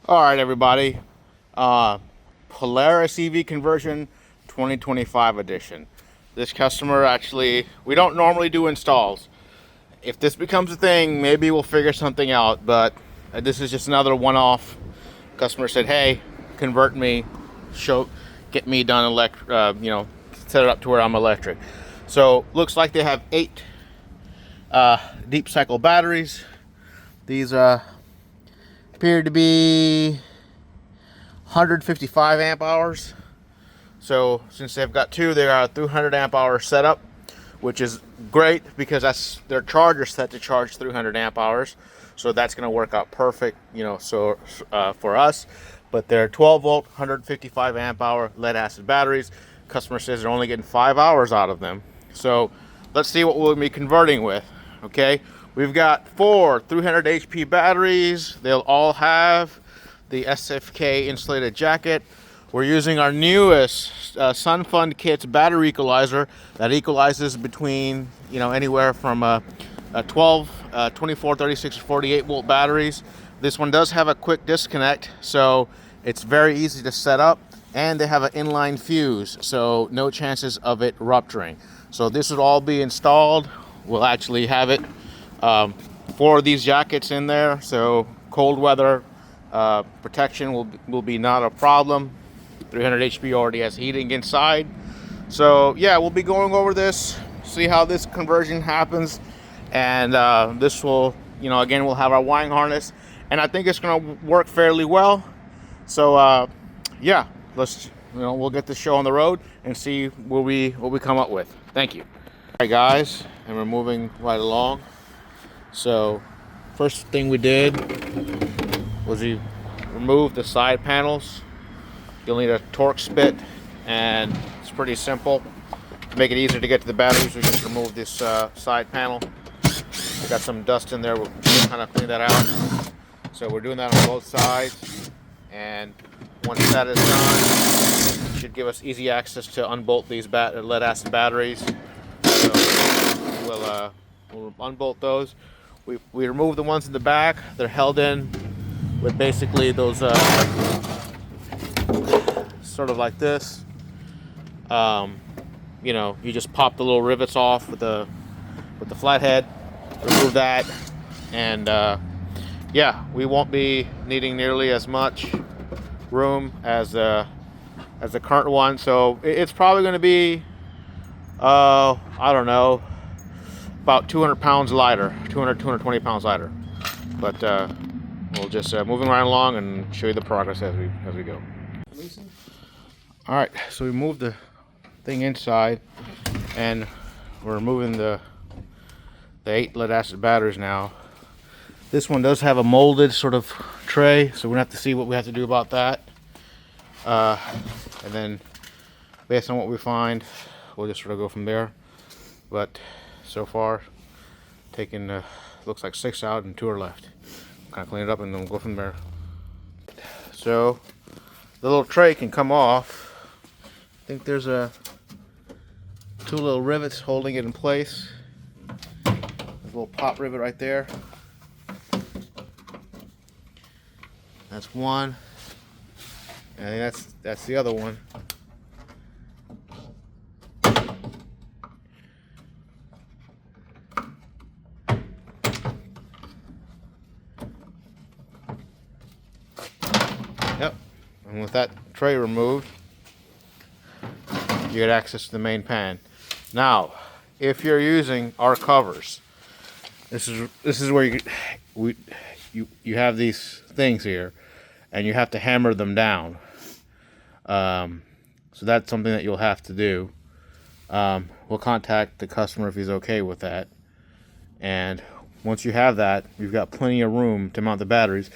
All right, everybody. Polaris EV conversion 2025 edition. This customer actually, we don't normally do installs. If this becomes a thing, maybe we'll figure something out, but this is just another one-off. Customer said, hey, convert me, get me done set it up to where I'm electric. So looks like they have 8 deep cycle batteries. These appear to be 155 amp hours. So since they've got 2, they are a 300 amp hour setup, which is great because that's their charger set to charge 300 amp hours. So that's going to work out perfect, for us. But they're 12 volt, 155 amp hour lead acid batteries. Customer says they're only getting 5 hours out of them. So let's see what we'll be converting with. Okay, we've got 4 300 HP batteries. They'll all have the SFK insulated jacket. We're using our newest SunFund Kits battery equalizer that equalizes between anywhere from 12, 24, 36, 48 volt batteries. This one does have a quick disconnect, so it's very easy to set up, and they have an inline fuse, so no chances of it rupturing. So this would all be installed. We'll actually have it 4 of these jackets in there, so cold weather protection will be not a problem. 300 HP already has heating inside. So yeah, we'll be going over this, see how this conversion happens, and this will, again, we'll have our wiring harness, and I think it's going to work fairly well. So yeah, we'll get this show on the road and see what we come up with. Thank you. All right, guys, and we're moving right along. So first thing we did was we removed the side panels. You'll need a Torx spit, and it's pretty simple. To make it easier to get to the batteries, we just remove this side panel. We got some dust in there, we'll kind of clean that out. So we're doing that on both sides, and once that is done, it should give us easy access to unbolt these lead acid batteries. So we'll unbolt those. We remove the ones in the back. They're held in with basically those sort of like this. You just pop the little rivets off with the flathead, remove that, and yeah, we won't be needing nearly as much room as the current one. So it's probably going to be I don't know, about 200 pounds lighter, 220 pounds lighter. But we'll just moving right along and show you the progress as we go. All right, so we moved the thing inside, and we're removing the 8 lead acid batteries now. This one does have a molded sort of tray, so we're gonna have to see what we have to do about that. And then based on what we find, we'll just sort of go from there. But so far, taking looks like 6 out and 2 are left. Kind of clean it up and then we'll go from there. So the little tray can come off. I think there's 2 little rivets holding it in place. There's a little pop rivet right there. That's one, and that's the other one. Yep, and with that tray removed, you get access to the main pan. Now, if you're using our covers, this is where you have these things here, and you have to hammer them down. So that's something that you'll have to do. We'll contact the customer if he's okay with that. And once you have that, you've got plenty of room to mount the batteries.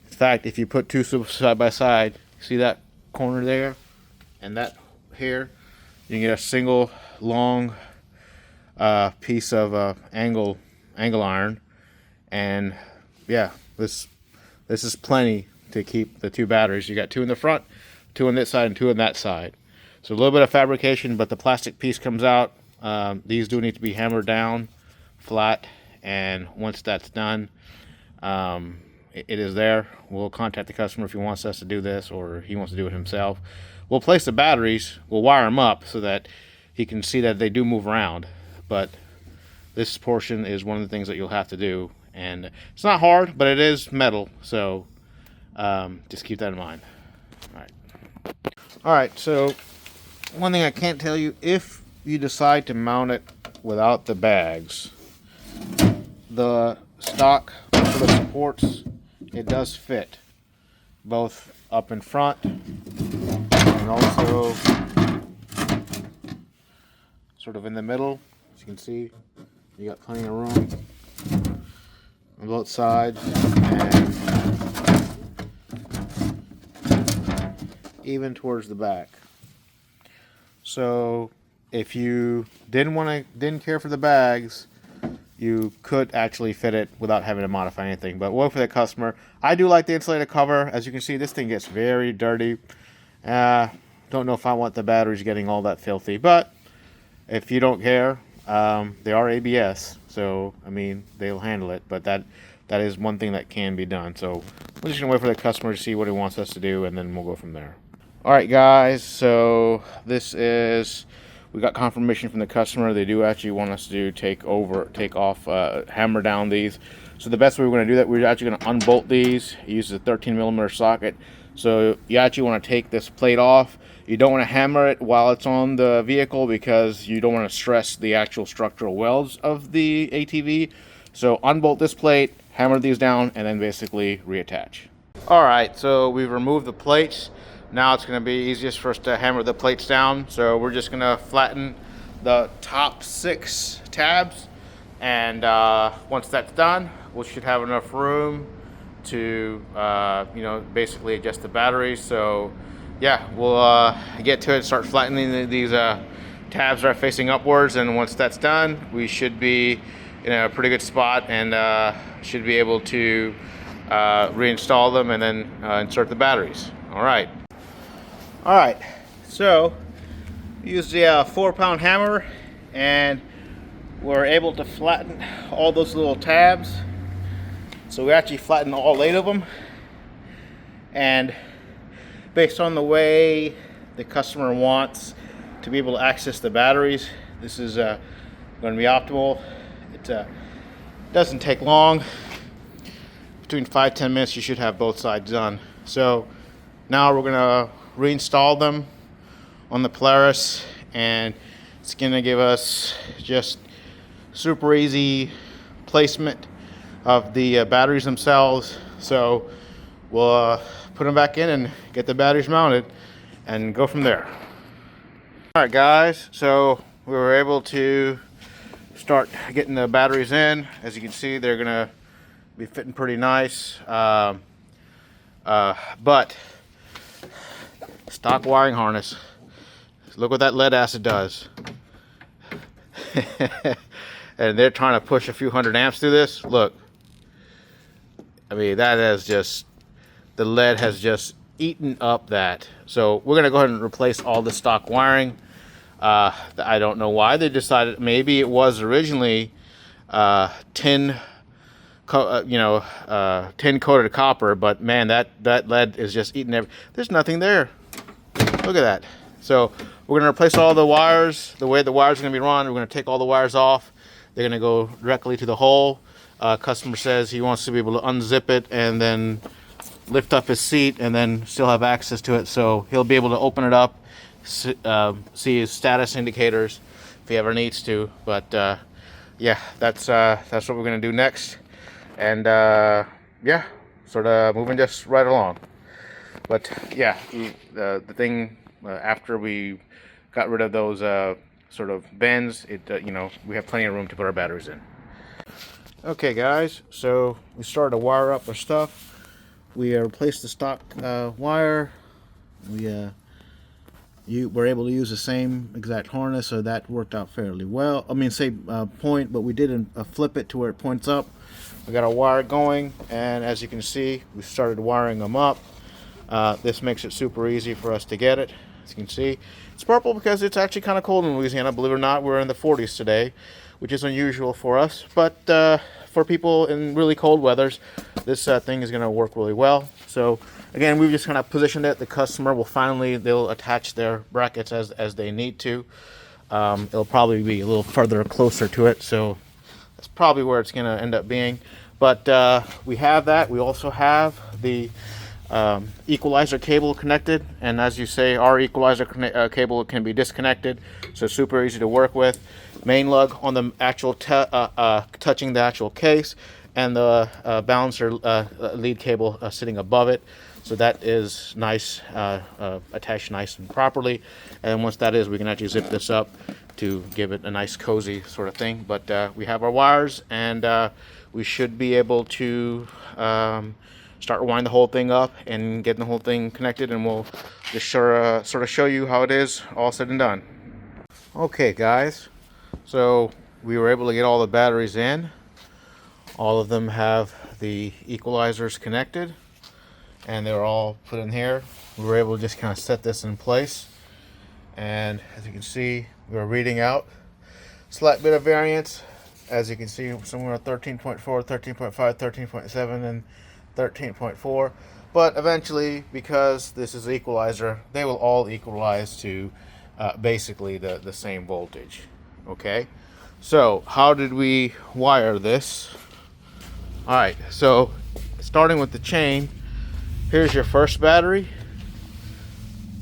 In fact, if you put 2 side by side, see that corner there and that here, you can get a single long piece of angle iron, and yeah, this is plenty to keep the 2 batteries. You got 2 in the front, 2 on this side, and 2 on that side. So a little bit of fabrication, but the plastic piece comes out. These do need to be hammered down flat, and once that's done, it is there. We'll contact the customer if he wants us to do this or he wants to do it himself. We'll place the batteries, we'll wire them up so that he can see that they do move around. But this portion is one of the things that you'll have to do, and it's not hard, but it is metal, so just keep that in mind. All right, so one thing I can't tell you, if you decide to mount it without the bags, the stock for the supports, it does fit both up in front and also sort of in the middle. As you can see, you got plenty of room on both sides, and even towards the back. So if you didn't care for the bags, you could actually fit it without having to modify anything. But we'll for the customer. I do like the insulated cover. As you can see, this thing gets very dirty. Don't know if I want the batteries getting all that filthy, but if you don't care, they are ABS, so I mean they'll handle it. But that is one thing that can be done. So we're just gonna wait for the customer to see what he wants us to do, and then we'll go from there. All right, guys. So we got confirmation from the customer. They do actually want us to take off, hammer down these. So the best way we're going to do that, we're actually going to unbolt these. It uses a 13mm socket. So you actually want to take this plate off. You don't want to hammer it while it's on the vehicle because you don't want to stress the actual structural welds of the ATV. So unbolt this plate, hammer these down, and then basically reattach. All right, so we've removed the plates. Now it's going to be easiest for us to hammer the plates down. So we're just going to flatten the top 6 tabs. And once that's done, we should have enough room to, basically adjust the batteries. So yeah, we'll get to it, start flattening these tabs that are facing upwards. And once that's done, we should be in a pretty good spot and should be able to reinstall them and then insert the batteries. All right, so use the 4-pound hammer, and we're able to flatten all those little tabs. So we actually flattened all 8 of them, and based on the way the customer wants to be able to access the batteries, this is going to be optimal. It doesn't take long. Between 5-10 minutes you should have both sides done. So now we're going to reinstall them on the Polaris, and it's going to give us just super easy placement of the batteries themselves. So we'll put them back in and get the batteries mounted and go from there. All right, guys, so we were able to start getting the batteries in. As you can see, they're going to be fitting pretty nice, but stock wiring harness, look what that lead acid does. And they're trying to push a few hundred amps through this. Look, I mean, that is just, the lead has just eaten up that. So we're gonna go ahead and replace all the stock wiring. I don't know why they decided. Maybe it was originally tin coated copper, but man, that lead is just eating everything. There's nothing there. Look at that. So we're going to replace all the wires. The way the wires are going to be run, we're going to take all the wires off. They're going to go directly to the hole. Customer says he wants to be able to unzip it and then lift up his seat and then still have access to it. So he'll be able to open it up, see his status indicators if he ever needs to. But yeah, that's what we're going to do next. And yeah, sort of moving just right along. But yeah, the thing after we got rid of those sort of bends, we have plenty of room to put our batteries in. Okay, guys, so we started to wire up our stuff. We replaced the stock wire. We were able to use the same exact harness, so that worked out fairly well. I mean, same point, but we did flip it to where it points up. We got our wire going, and as you can see, we started wiring them up. This makes it super easy for us to get it. As you can see, it's purple because it's actually kind of cold in Louisiana. Believe it or not, we're in the 40s today, which is unusual for us, but for people in really cold weathers, this thing is going to work really well. So again, we've just kind of positioned it. The customer will they'll attach their brackets as they need to. It'll probably be a little further closer to it, so that's probably where it's going to end up being. But we have that. We also have the equalizer cable connected, and as you say, our equalizer cable can be disconnected, so super easy to work with. Main lug on the actual touching the actual case, and the balancer lead cable sitting above it, so that is nice, attached nice and properly. And once that is, we can actually zip this up to give it a nice cozy sort of thing. But we have our wires, and we should be able to start winding the whole thing up and getting the whole thing connected, and we'll just sort of show you how it is all said and done. Okay guys, so we were able to get all the batteries in. All of them have the equalizers connected, and they're all put in here. We were able to just kind of set this in place, and as you can see, we're reading out slight bit of variance. As you can see, somewhere 13.4, 13.5, 13.7, and 13.4. But eventually, because this is an equalizer, they will all equalize to basically the same voltage. Okay, so how did we wire this? All right, so starting with the chain, here's your first battery.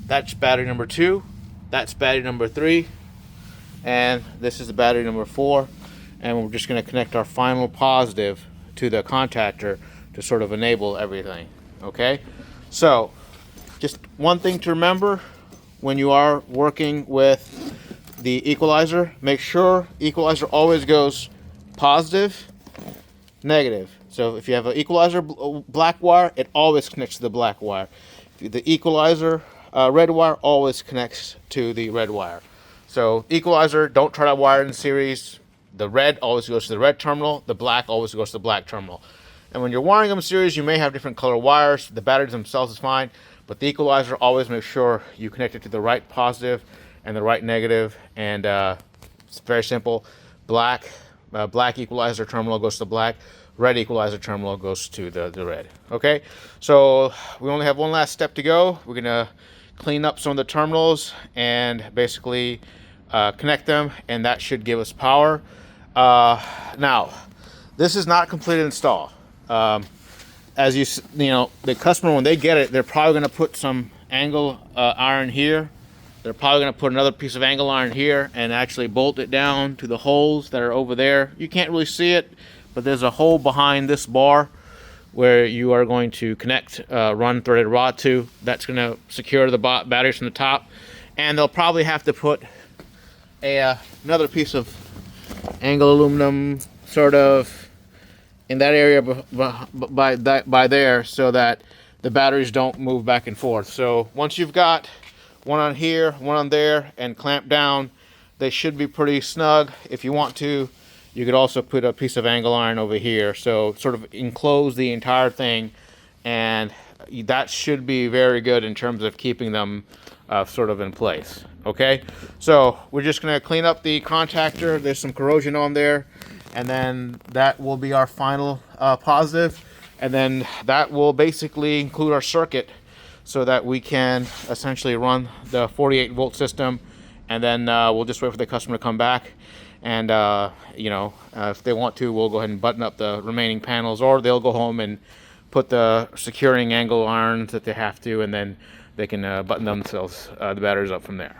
That's battery number 2. That's battery number 3. And this is the battery number 4. And we're just going to connect our final positive to the contactor to sort of enable everything. Okay, so just one thing to remember when you are working with the equalizer: make sure equalizer always goes positive, negative. So if you have an equalizer black wire, it always connects to the black wire. The equalizer red wire always connects to the red wire. So equalizer, don't try to wire in series. The red always goes to the red terminal. The black always goes to the black terminal. And when you're wiring them in series, you may have different color wires. The batteries themselves is fine, but the equalizer, always make sure you connect it to the right positive and the right negative. And it's very simple. Black equalizer terminal goes to black. Red equalizer terminal goes to the red. Okay, so we only have one last step to go. We're gonna clean up some of the terminals and basically connect them, and that should give us power. Now, this is not completed install. As you know, the customer, when they get it, they're probably going to put some angle iron here. They're probably going to put another piece of angle iron here and actually bolt it down to the holes that are over there. You can't really see it, but there's a hole behind this bar where you are going to connect run threaded rod to. That's going to secure the batteries from the top, and they'll probably have to put another piece of angle aluminum sort of in that area by there, so that the batteries don't move back and forth. So once you've got one on here, one on there, and clamped down, they should be pretty snug. If you want to, you could also put a piece of angle iron over here, so sort of enclose the entire thing, and that should be very good in terms of keeping them sort of in place. Okay, so we're just going to clean up the contactor. There's some corrosion on there, and then that will be our final positive, and then that will basically include our circuit, so that we can essentially run the 48-volt system, and then we'll just wait for the customer to come back, and you know, if they want to, we'll go ahead and button up the remaining panels, or they'll go home and put the securing angle irons that they have to, and then they can button themselves the batteries up from there.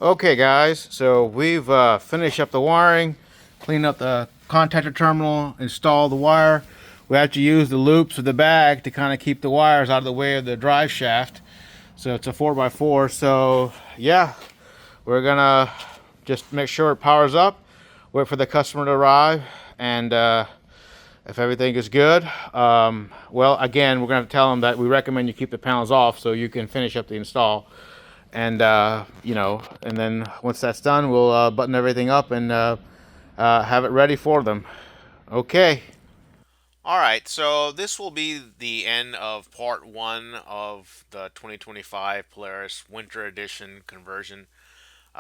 Okay guys, so we've finished up the wiring, cleaned up the contactor terminal, installed the wire. We have to use the loops of the bag to kind of keep the wires out of the way of the drive shaft. So it's a 4x4. So yeah, we're gonna just make sure it powers up, wait for the customer to arrive, and if everything is good, well, again, we're gonna tell them that we recommend you keep the panels off so you can finish up the install. And you know, and then once that's done, we'll button everything up and have it ready for them. Okay. All right, so this will be the end of part 1 of the 2025 Polaris Winter Edition conversion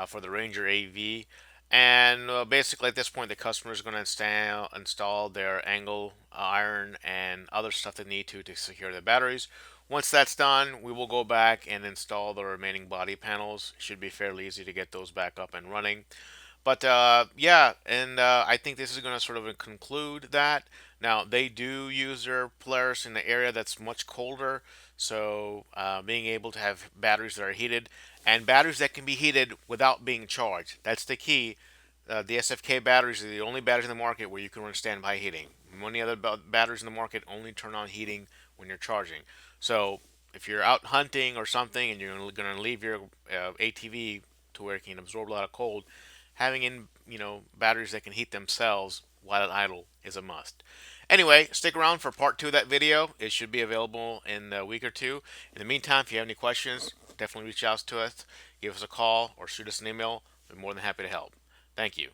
for the Ranger AV. And basically, at this point, the customer is going to install their angle iron and other stuff they need to secure the batteries. Once that's done, we will go back and install the remaining body panels. Should be fairly easy to get those back up and running. But yeah, and I think this is going to sort of conclude that. Now, they do use their Polaris in the area that's much colder, so being able to have batteries that are heated and batteries that can be heated without being charged. That's the key. The SFK batteries are the only batteries in the market where you can run standby heating. Many other batteries in the market only turn on heating when you're charging. So if you're out hunting or something and you're going to leave your ATV to where it can absorb a lot of cold, having in batteries that can heat themselves while at idle is a must. Anyway, stick around for part 2 of that video. It should be available in a week or two. In the meantime, if you have any questions, definitely reach out to us, give us a call, or shoot us an email. We're more than happy to help. Thank you.